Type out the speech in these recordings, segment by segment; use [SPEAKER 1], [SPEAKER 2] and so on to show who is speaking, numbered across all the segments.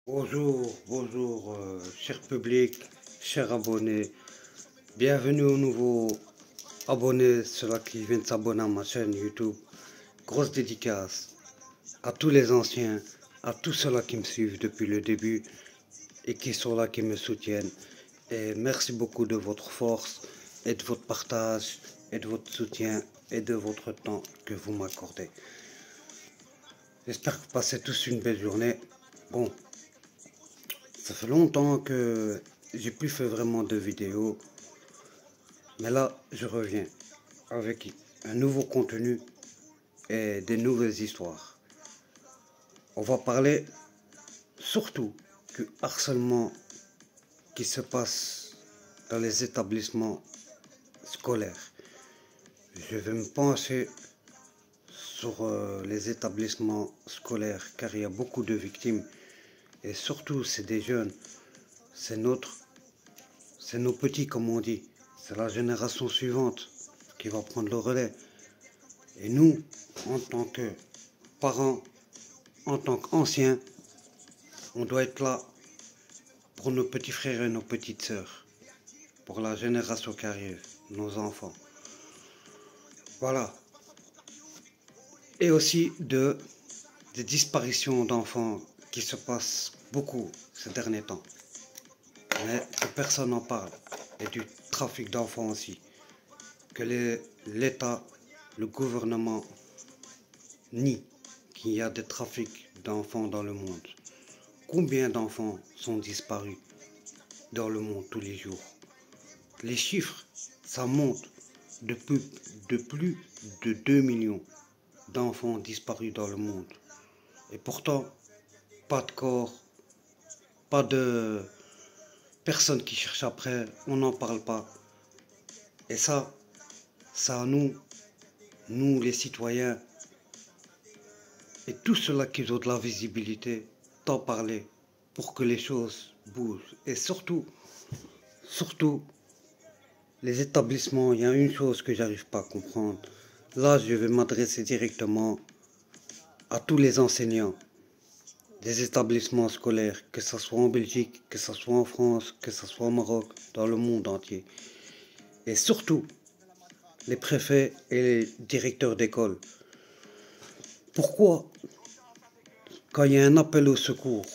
[SPEAKER 1] Bonjour, bonjour, cher public, chers abonnés. Bienvenue aux nouveaux abonnés, ceux-là qui viennent s'abonner à ma chaîne YouTube. Grosse dédicace à tous les anciens, à tous ceux-là qui me suivent depuis le début et qui sont là, qui me soutiennent. Et merci beaucoup de votre force et de votre partage et de votre soutien et de votre temps que vous m'accordez. J'espère que vous passez tous une belle journée. Bon, ça fait longtemps que j'ai plus fait vraiment de vidéos, mais là je reviens avec un nouveau contenu et des nouvelles histoires. On va parler surtout du harcèlement qui se passe dans les établissements scolaires. Je vais me pencher sur les établissements scolaires car il y a beaucoup de victimes et surtout c'est des jeunes, c'est nos petits comme on dit, c'est la génération suivante qui va prendre le relais. Et nous, en tant que parents, en tant qu'anciens, on doit être là pour nos petits frères et nos petites sœurs, pour la génération qui arrive, nos enfants. Voilà. Et aussi des disparitions d'enfants qui se passent beaucoup ces derniers temps. Mais que personne n'en parle. Et du trafic d'enfants aussi. Que l'État, le gouvernement nie qu'il y a des trafics d'enfants dans le monde. Combien d'enfants sont disparus dans le monde tous les jours? Les chiffres, ça monte de plus de 2 millions d'enfants disparus dans le monde. Et pourtant, pas de corps, pas de personnes qui cherchent après, on n'en parle pas. Et ça nous les citoyens, et tous ceux-là qui ont de la visibilité, d'en parler pour que les choses bougent. Et surtout, les établissements, il y a une chose que j'arrive pas à comprendre. Là, je vais m'adresser directement à tous les enseignants des établissements scolaires, que ce soit en Belgique, que ce soit en France, que ce soit au Maroc, dans le monde entier. Et surtout, les préfets et les directeurs d'école. Pourquoi, quand il y a un appel au secours,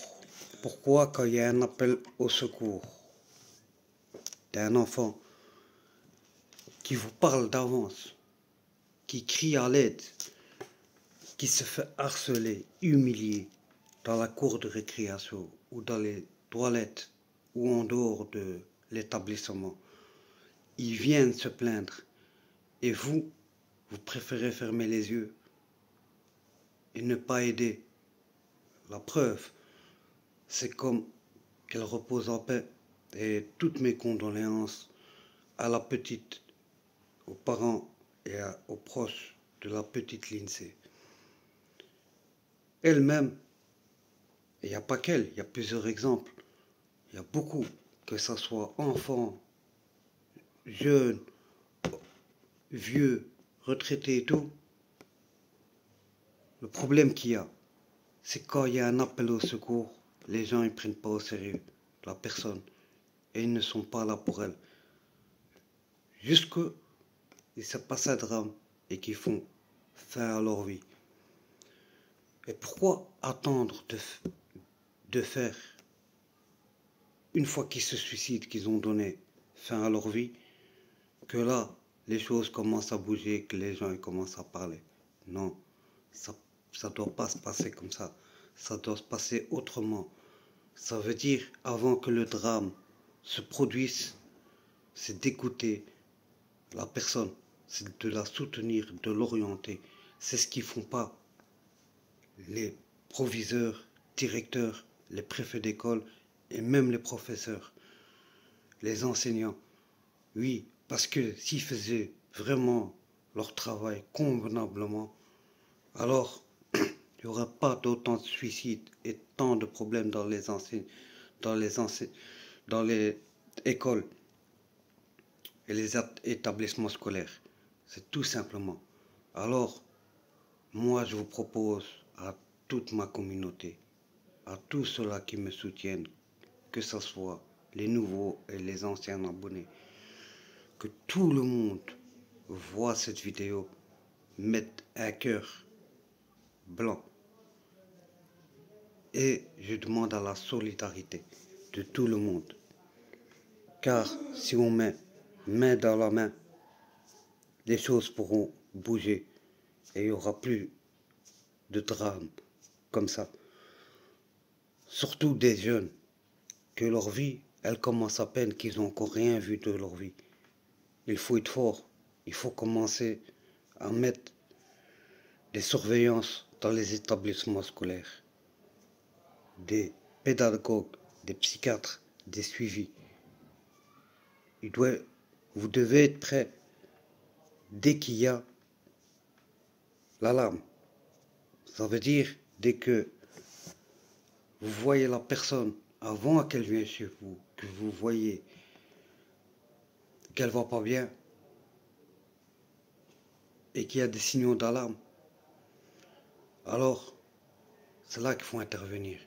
[SPEAKER 1] quand il y a un appel au secours d'un enfant qui vous parle d'avance, qui crie à l'aide, qui se fait harceler, humilier dans la cour de récréation ou dans les toilettes ou en dehors de l'établissement, ils viennent se plaindre et vous préférez fermer les yeux et ne pas aider. La preuve, c'est comme qu'elle repose en paix. Et toutes mes condoléances à la petite, aux parents et aux proches de la petite Lindsay. Elle-même, il n'y a pas qu'elle, il y a plusieurs exemples. Il y a beaucoup, que ce soit enfants, jeunes, vieux, retraités et tout. Le problème qu'il y a, c'est quand il y a un appel au secours, les gens ne prennent pas au sérieux la personne et ils ne sont pas là pour elle. Jusqu'à il se passe un drame et qu'ils font fin à leur vie. Et pourquoi attendre de faire, une fois qu'ils se suicident, qu'ils ont donné fin à leur vie, que là, les choses commencent à bouger, que les gens commencent à parler? Non, ça ne doit pas se passer comme ça. Ça doit se passer autrement. Ça veut dire, avant que le drame se produise, c'est d'écouter la personne, c'est de la soutenir, de l'orienter. C'est ce qu'ils font pas les proviseurs, directeurs, les préfets d'école et même les professeurs, les enseignants. Oui, parce que s'ils faisaient vraiment leur travail convenablement, alors il n'y aurait pas d'autant de suicides et tant de problèmes dans les dans les écoles et les établissements scolaires. C'est tout simplement. Alors, moi, je vous propose à toute ma communauté, à tous ceux-là qui me soutiennent, que ce soit les nouveaux et les anciens abonnés, que tout le monde voit cette vidéo, mette un cœur blanc. Et je demande à la solidarité de tout le monde. Car si on met main dans la main, les choses pourront bouger et il n'y aura plus de drame comme ça. Surtout des jeunes, que leur vie, elle commence à peine, qu'ils n'ont encore rien vu de leur vie. Il faut être fort, il faut commencer à mettre des surveillances dans les établissements scolaires, des pédagogues, des psychiatres, des suivis. Vous devez être prêt dès qu'il y a l'alarme. Ça veut dire dès que vous voyez la personne avant qu'elle vienne chez vous, que vous voyez qu'elle va pas bien et qu'il y a des signaux d'alarme, alors c'est là qu'il faut intervenir.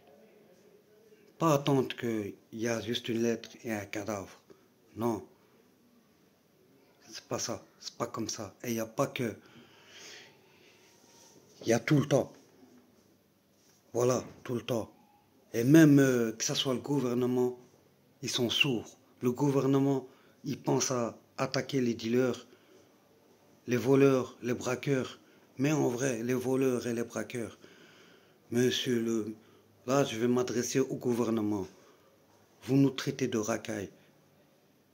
[SPEAKER 1] Pas attendre qu'il y a juste une lettre et un cadavre. Non, c'est pas ça, c'est pas comme ça. Et il n'y a pas que... Il y a tout le temps. Voilà, tout le temps. Et même que ce soit le gouvernement, ils sont sourds. Le gouvernement, il pense à attaquer les dealers, les voleurs, les braqueurs. Mais en vrai, les voleurs et les braqueurs, là, je vais m'adresser au gouvernement. Vous nous traitez de racailles.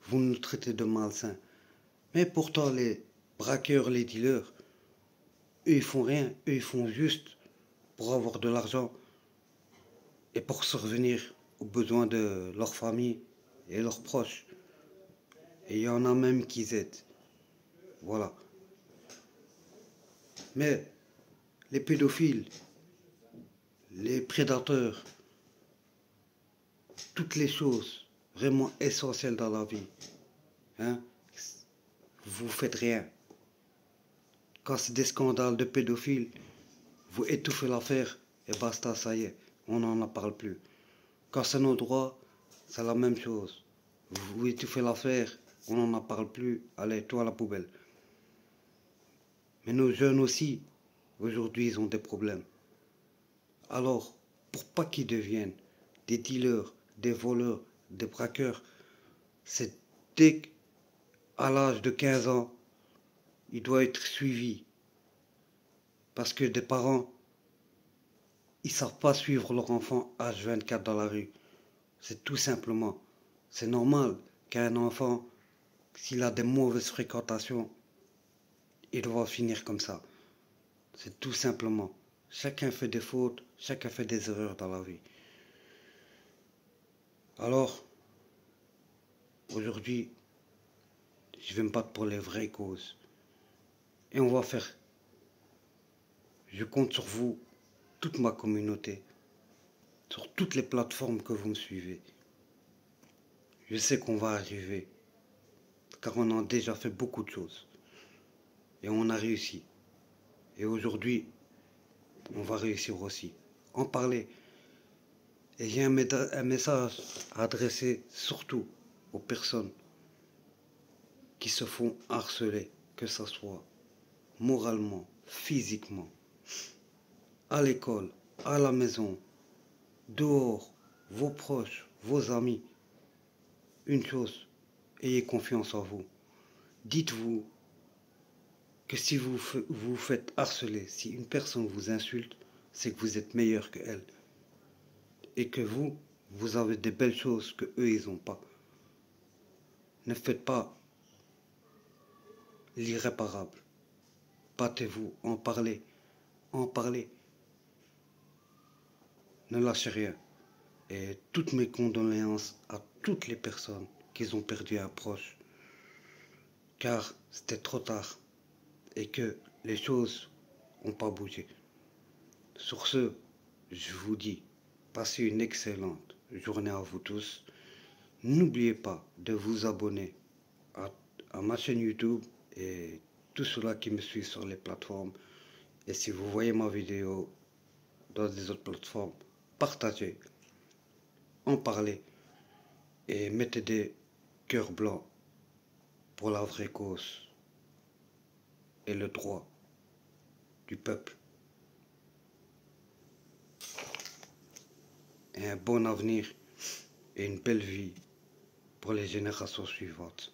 [SPEAKER 1] Vous nous traitez de malsains. Mais pourtant, les braqueurs, les dealers, eux, ils font rien. Eux, ils font juste pour avoir de l'argent et pour survenir aux besoins de leur famille et leurs proches. Et il y en a même qui aident. Voilà. Mais les pédophiles, les prédateurs, toutes les choses vraiment essentielles dans la vie, hein, vous faites rien. Quand c'est des scandales de pédophiles, vous étouffez l'affaire et basta, ça y est, on n'en parle plus. Quand c'est nos droits, c'est la même chose. Vous étouffez l'affaire, on n'en parle plus, allez, toi à la poubelle. Mais nos jeunes aussi, aujourd'hui, ils ont des problèmes. Alors, pour pas qu'ils deviennent des dealers, des voleurs, des braqueurs, c'est dès qu'à l'âge de 15 ans, il doit être suivi. Parce que des parents, ils ne savent pas suivre leur enfant H24 dans la rue. C'est tout simplement. C'est normal qu'un enfant, s'il a des mauvaises fréquentations, il va finir comme ça. C'est tout simplement. Chacun fait des fautes, chacun fait des erreurs dans la vie. Alors, aujourd'hui, je vais me battre pour les vraies causes. Et on va faire. Je compte sur vous, toute ma communauté, sur toutes les plateformes que vous me suivez. Je sais qu'on va arriver, car on a déjà fait beaucoup de choses. Et on a réussi. Et aujourd'hui, on va réussir aussi. En parler. Et j'ai un message à adresser surtout aux personnes qui se font harceler, que ce soit moralement, physiquement, à l'école, à la maison, dehors, vos proches, vos amis. Une chose, ayez confiance en vous. Dites-vous que si vous faites harceler, si une personne vous insulte, c'est que vous êtes meilleur qu'elle. Et que vous avez des belles choses que eux, ils n'ont pas. Ne faites pas l'irréparable. Battez-vous, en parlez, en parlez. Ne lâchez rien. Et toutes mes condoléances à toutes les personnes qui ont perdu un proche. Car c'était trop tard et que les choses n'ont pas bougé. Sur ce, je vous dis, passez une excellente journée à vous tous. N'oubliez pas de vous abonner à ma chaîne YouTube et tous ceux-là qui me suivent sur les plateformes. Et si vous voyez ma vidéo dans des autres plateformes, partagez, en parlez et mettez des cœurs blancs pour la vraie cause et le droit du peuple. Et un bon avenir et une belle vie pour les générations suivantes.